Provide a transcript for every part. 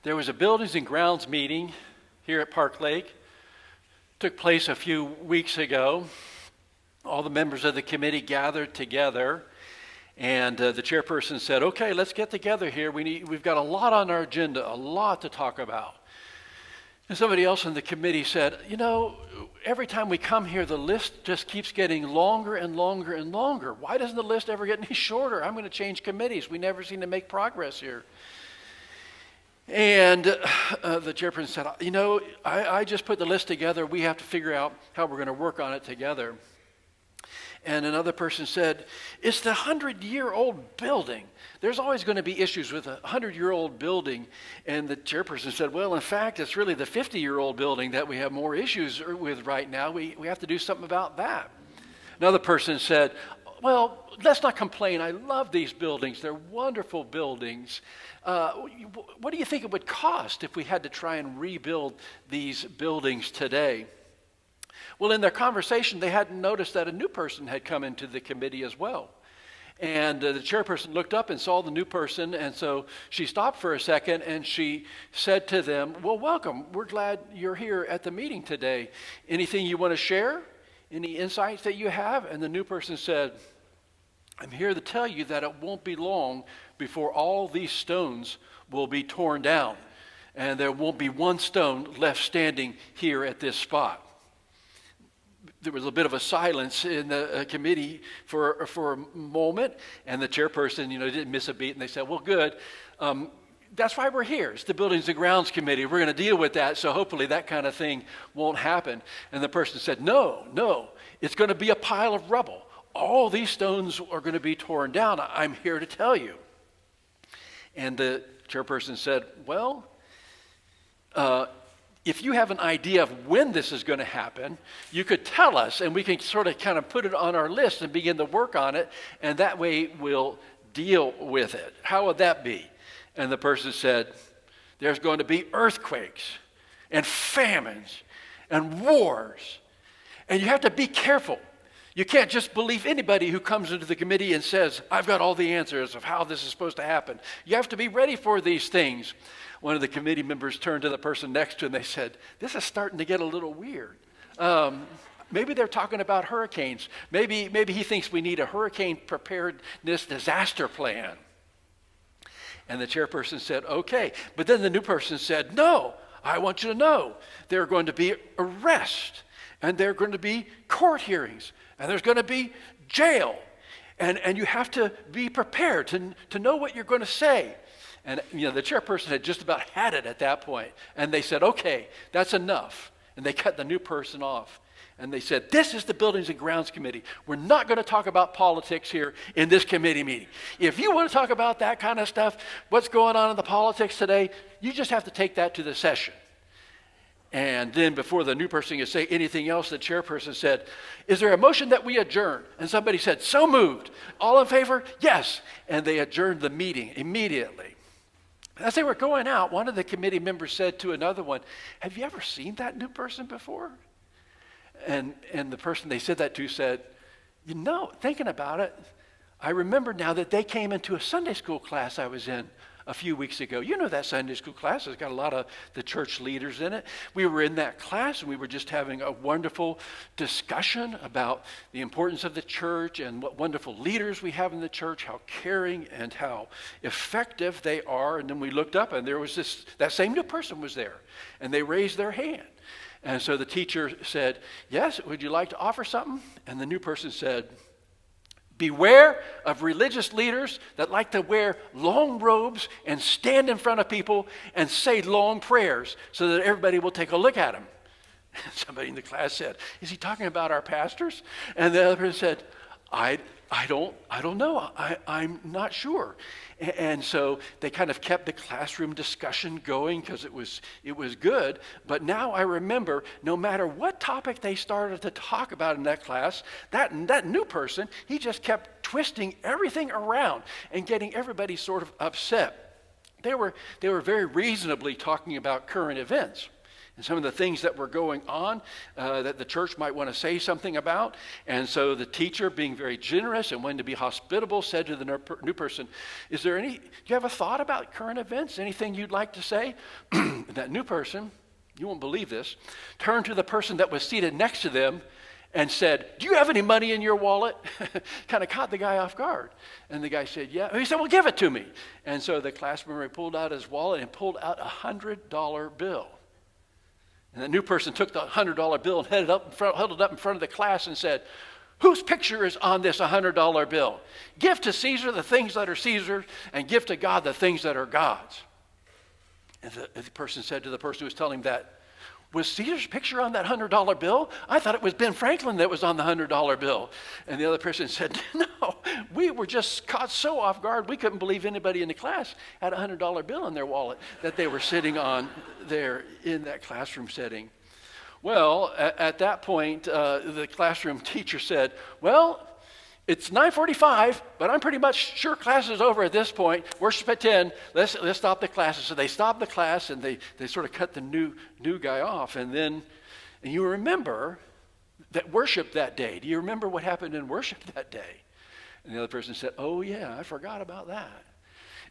There was a buildings and grounds meeting here at Park Lake. Took place a few weeks ago. All the members of the committee gathered together, and the chairperson said, okay, let's get together here. We've got a lot on our agenda, a lot to talk about. And somebody else in the committee said, you know, every time we come here, the list just keeps getting longer and longer and longer. Why doesn't the list ever get any shorter? I'm going to change committees. We never seem to make progress here. And the chairperson said, you know, I just put the list together. We have to figure out how we're going to work on it together. And another person said, it's the 100-year-old building. There's always going to be issues with a 100-year-old building. And the chairperson said, well, in fact, it's really the 50-year-old building that we have more issues with right now. We have to do something about that. Another person said, well, let's not complain. I love these buildings. They're wonderful buildings. What do you think it would cost if we had to try and rebuild these buildings today? Well, in their conversation, they hadn't noticed that a new person had come into the committee as well. And the chairperson looked up and saw the new person, and so she stopped for a second and she said to them, well, welcome. We're glad you're here at the meeting today. Anything you want to share? Any insights that you have? And the new person said, I'm here to tell you that it won't be long before all these stones will be torn down, and there won't be one stone left standing here at this spot. There was a bit of a silence in the committee for a moment, and the chairperson, didn't miss a beat, and they said, well, good. That's why we're here. It's the Buildings and Grounds Committee. We're going to deal with that, so hopefully that kind of thing won't happen. And the person said, no, it's going to be a pile of rubble. All these stones are going to be torn down. I'm here to tell you. And the chairperson said, well, if you have an idea of when this is going to happen, you could tell us, and we can sort of kind of put it on our list and begin to work on it, and that way we'll deal with it. How would that be? And the person said, there's going to be earthquakes and famines and wars, and you have to be careful. You can't just believe anybody who comes into the committee and says, I've got all the answers of how this is supposed to happen. You have to be ready for these things. One of the committee members turned to the person next to him and they said, this is starting to get a little weird. Maybe they're talking about hurricanes. Maybe he thinks we need a hurricane preparedness disaster plan. And the chairperson said, okay. But then the new person said, no, I want you to know there are going to be arrests, and there are going to be court hearings, and there's going to be jail. And you have to be prepared to know what you're going to say. And the chairperson had just about had it at that point. And they said, okay, that's enough. And they cut the new person off. And they said, this is the Buildings and Grounds Committee. We're not going to talk about politics here in this committee meeting. If you want to talk about that kind of stuff, what's going on in the politics today, you just have to take that to the session. And then before the new person could say anything else, the chairperson said, is there a motion that we adjourn? And somebody said, so moved. All in favor? Yes. And they adjourned the meeting immediately. As they were going out, one of the committee members said to another one, have you ever seen that new person before? And the person they said that to said, thinking about it, I remember now that they came into a Sunday school class I was in a few weeks ago. You know that Sunday school class has got a lot of the church leaders in it. We were in that class and we were just having a wonderful discussion about the importance of the church and what wonderful leaders we have in the church, how caring and how effective they are. And then we looked up and there was that same new person was there, and they raised their hand. And so the teacher said, yes, would you like to offer something? And the new person said, beware of religious leaders that like to wear long robes and stand in front of people and say long prayers so that everybody will take a look at them. Somebody in the class said, is he talking about our pastors? And the other person said, I don't know. I'm not sure. And so they kind of kept the classroom discussion going because it was good. But now I remember, no matter what topic they started to talk about in that class, that new person, he just kept twisting everything around and getting everybody sort of upset. They were very reasonably talking about current events. and some of the things that were going on that the church might want to say something about. And so the teacher, being very generous and wanting to be hospitable, said to the new person, do you have a thought about current events? Anything you'd like to say? That new person, you won't believe this, turned to the person that was seated next to them and said, do you have any money in your wallet? Kind of caught the guy off guard. And the guy said, yeah. He said, well, give it to me. And so the class member pulled out his wallet and pulled out a $100 bill. And the new person took the $100 bill and held it up in front of the class and said, whose picture is on this $100 bill? Give to Caesar the things that are Caesar's, and give to God the things that are God's. And the person said to the person who was telling him that, was Caesar's picture on that $100 bill? I thought it was Ben Franklin that was on the $100 bill. And the other person said, no, we were just caught so off guard, we couldn't believe anybody in the class had a $100 bill in their wallet that they were sitting on there in that classroom setting. Well, at that point, the classroom teacher said, well, it's 9:45, but I'm pretty much sure class is over at this point. Worship at 10. Let's stop the classes. So they stopped the class, and they sort of cut the new guy off. And you remember that worship that day. Do you remember what happened in worship that day? And the other person said, oh, yeah, I forgot about that.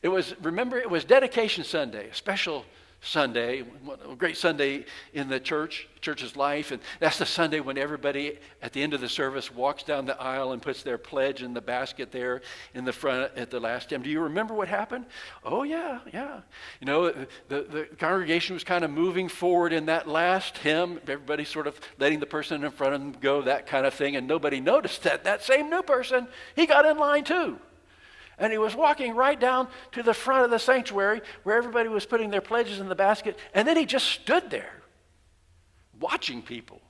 It was Dedication Sunday, a special Sunday, a great Sunday in the church's life. And that's the Sunday when everybody at the end of the service walks down the aisle and puts their pledge in the basket there in the front at the last hymn. Do you remember what happened? Oh, yeah. You know, the congregation was kind of moving forward in that last hymn. Everybody sort of letting the person in front of them go, that kind of thing. And nobody noticed that same new person, he got in line too. And he was walking right down to the front of the sanctuary where everybody was putting their pledges in the basket. And then he just stood there watching people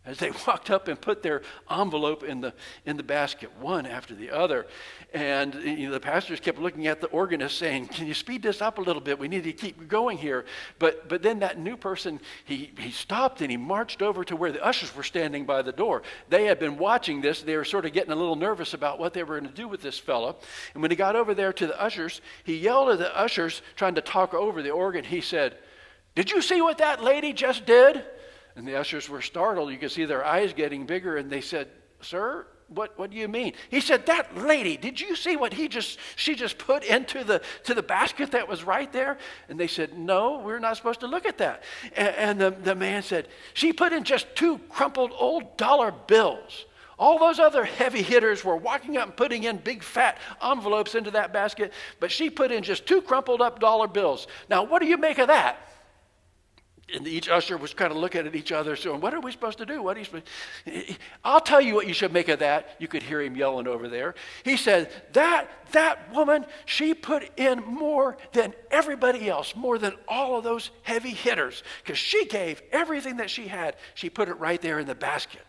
as they walked up and put their envelope in the basket, one after the other. And the pastors kept looking at the organist saying, can you speed this up a little bit? We need to keep going here. But then that new person, he stopped and he marched over to where the ushers were standing by the door. They had been watching this. They were sort of getting a little nervous about what they were going to do with this fellow. And when he got over there to the ushers, he yelled at the ushers, trying to talk over the organ. He said, did you see what that lady just did? And the ushers were startled. You could see their eyes getting bigger. And they said, sir, what do you mean? He said, that lady, did you see what she just put into the basket that was right there? And they said, no, we're not supposed to look at that. And the man said, she put in just 2 crumpled old dollar bills. All those other heavy hitters were walking up and putting in big fat envelopes into that basket, but she put in just 2 crumpled up dollar bills. Now, what do you make of that? And each usher was kind of looking at each other, saying, what are we supposed to do? I'll tell you what you should make of that. You could hear him yelling over there. He said, that woman, she put in more than everybody else, more than all of those heavy hitters, because she gave everything that she had. She put it right there in the basket.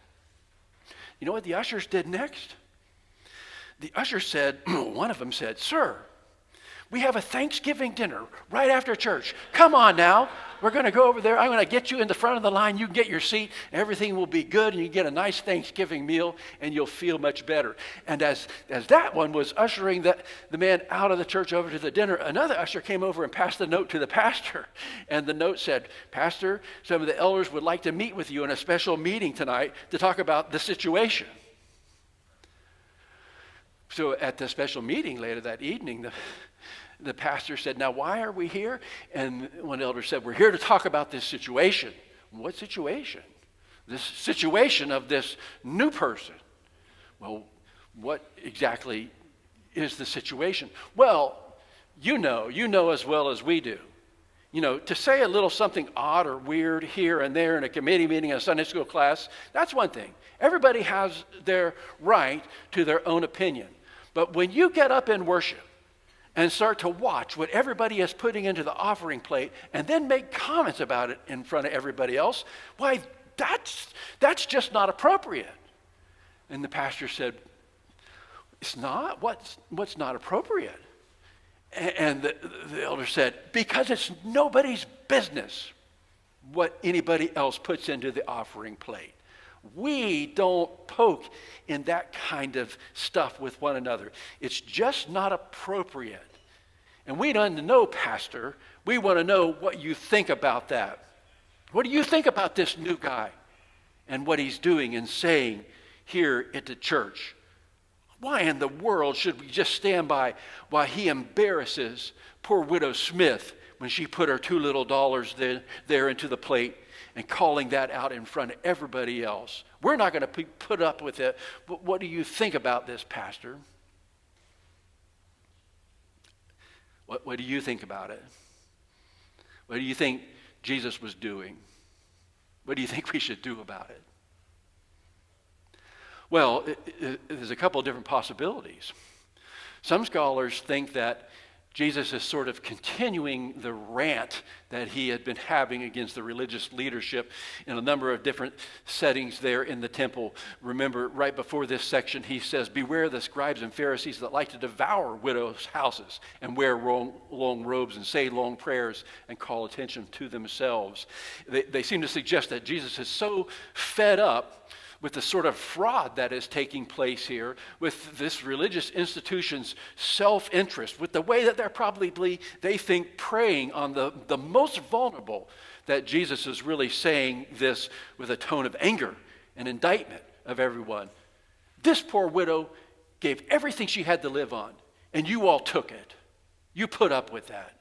You know what the ushers did next? The usher said, one of them said, sir, we have a Thanksgiving dinner right after church. Come on now. We're going to go over there. I'm going to get you in the front of the line. You can get your seat. Everything will be good, and you get a nice Thanksgiving meal, and you'll feel much better. And as that one was ushering the man out of the church over to the dinner, another usher came over and passed the note to the pastor. And the note said, Pastor, some of the elders would like to meet with you in a special meeting tonight to talk about the situation. So at the special meeting later that evening, the pastor said, now why are we here? And one elder said, we're here to talk about this situation. What situation? This situation of this new person. Well, what exactly is the situation? Well, you know as well as we do. You know, to say a little something odd or weird here and there in a committee meeting, a Sunday school class, that's one thing. Everybody has their right to their own opinion. But when you get up in worship and start to watch what everybody is putting into the offering plate and then make comments about it in front of everybody else, why, that's just not appropriate. And the pastor said, it's not? What's not appropriate? And the elder said, because it's nobody's business what anybody else puts into the offering plate. We don't poke in that kind of stuff with one another. It's just not appropriate. And we don't know, Pastor. We want to know what you think about that. What do you think about this new guy and what he's doing and saying here at the church? Why in the world should we just stand by while he embarrasses poor widow Smith when she put her $2 little there into the plate and calling that out in front of everybody else? We're not going to put up with it. But what do you think about this, Pastor? What do you think about it? What do you think Jesus was doing? What do you think we should do about it? Well, there's a couple of different possibilities. Some scholars think that Jesus is sort of continuing the rant that he had been having against the religious leadership in a number of different settings there in the temple. Remember, right before this section, he says, "Beware the scribes and Pharisees that like to devour widows' houses and wear long robes and say long prayers and call attention to themselves." They seem to suggest that Jesus is so fed up with the sort of fraud that is taking place here, with this religious institution's self-interest, with the way that they think preying on the most vulnerable, that Jesus is really saying this with a tone of anger and indictment of everyone. This poor widow gave everything she had to live on, and you all took it. You put up with that.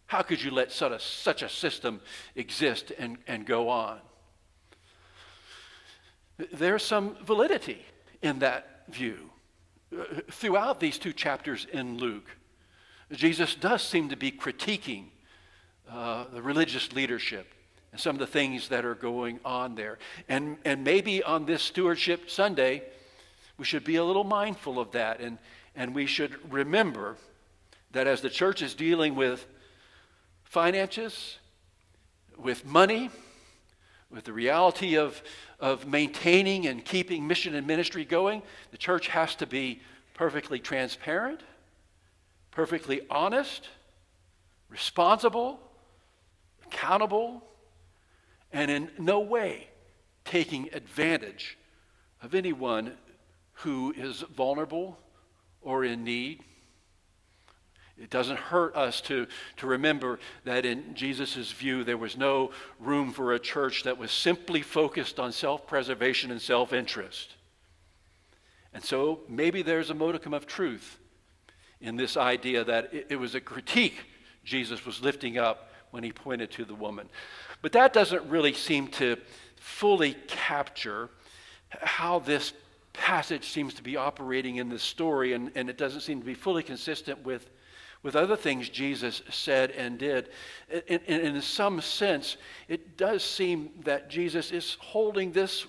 How could you let such a system exist and go on? There's some validity in that view. Throughout these 2 chapters in Luke, Jesus does seem to be critiquing the religious leadership and some of the things that are going on there. And maybe on this Stewardship Sunday, we should be a little mindful of that. And we should remember that as the church is dealing with finances, with money, with the reality of maintaining and keeping mission and ministry going, the church has to be perfectly transparent, perfectly honest, responsible, accountable, and in no way taking advantage of anyone who is vulnerable or in need. It doesn't hurt us to remember that in Jesus' view, there was no room for a church that was simply focused on self-preservation and self-interest. And so maybe there's a modicum of truth in this idea that it was a critique Jesus was lifting up when he pointed to the woman. But that doesn't really seem to fully capture how this passage seems to be operating in this story, and it doesn't seem to be fully consistent with other things Jesus said and did. In some sense, it does seem that Jesus is holding this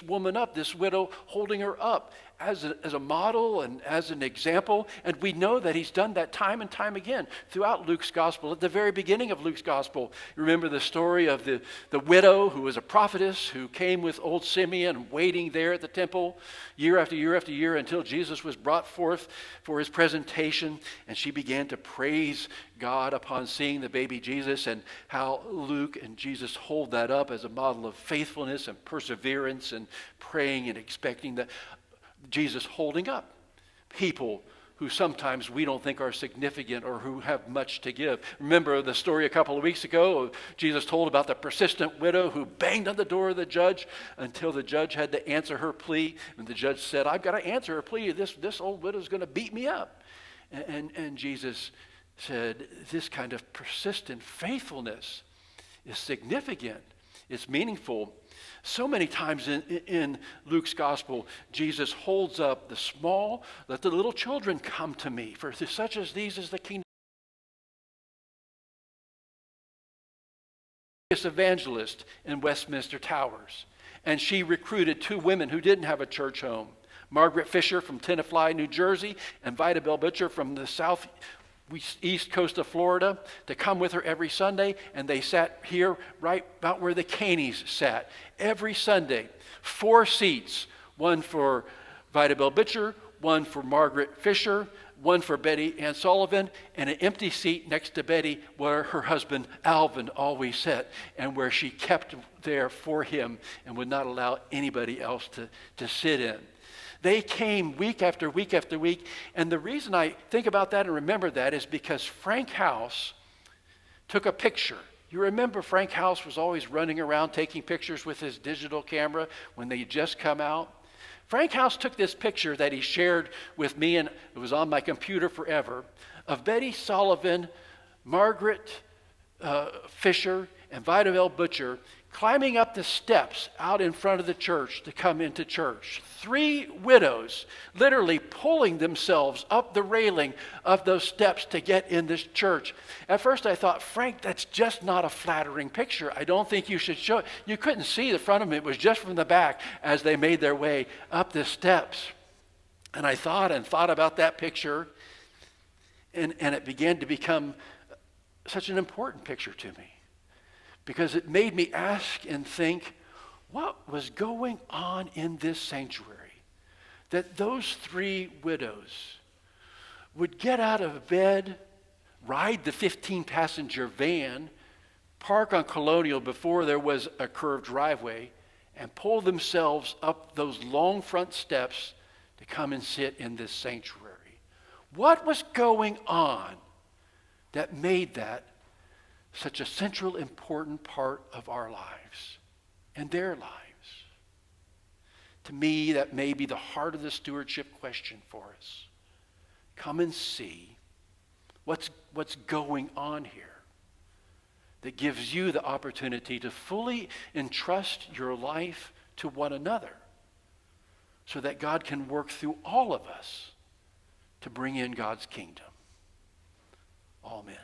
woman up, this widow, holding her up as a model and as an example. And we know that he's done that time and time again throughout Luke's gospel. At the very beginning of Luke's gospel, remember the story of the widow who was a prophetess who came with old Simeon waiting there at the temple year after year after year until Jesus was brought forth for his presentation. And she began to praise God upon seeing the baby Jesus, and how Luke and Jesus hold that up as a model of faithfulness and perseverance and praying and expecting that Jesus holding up people who sometimes we don't think are significant or who have much to give. Remember the story a couple of weeks ago, Jesus told about the persistent widow who banged on the door of the judge until the judge had to answer her plea. And the judge said, "I've got to answer her plea. This old widow's going to beat me up." And Jesus said, this kind of persistent faithfulness is significant. It's meaningful. So many times in Luke's gospel, Jesus holds up the small, let the little children come to me, for such as these is the kingdom. Evangelist in Westminster Towers, and she recruited 2 women who didn't have a church home, Margaret Fisher from Tenafly, New Jersey, and Vida Butcher from the east coast of Florida, to come with her every Sunday. And they sat here right about where the Caneys sat every Sunday. 4 seats, one for Vida Butcher, one for Margaret Fisher, one for Betty Ann Sullivan, and an empty seat next to Betty where her husband Alvin always sat, and where she kept there for him and would not allow anybody else to sit in. They came week after week after week. And the reason I think about that and remember that is because Frank House took a picture You remember Frank House was always running around taking pictures with his digital camera when they had just come out? Frank House took this picture that he shared with me, and it was on my computer forever, of Betty Sullivan, Margaret Fisher, and Vida L. Butcher climbing up the steps out in front of the church to come into church. 3 widows literally pulling themselves up the railing of those steps to get in this church. At first I thought, Frank, that's just not a flattering picture. I don't think you should show it. You couldn't see the front of them. It was just from the back as they made their way up the steps. And I thought about that picture, and it began to become such an important picture to me, because it made me ask and think, what was going on in this sanctuary that those 3 widows would get out of bed, ride the 15-passenger van, park on Colonial before there was a curved driveway, and pull themselves up those long front steps to come and sit in this sanctuary? What was going on that made that such a central, important part of our lives and their lives? To me, that may be the heart of the stewardship question for us. Come and see what's going on here that gives you the opportunity to fully entrust your life to one another, so that God can work through all of us to bring in God's kingdom. Amen.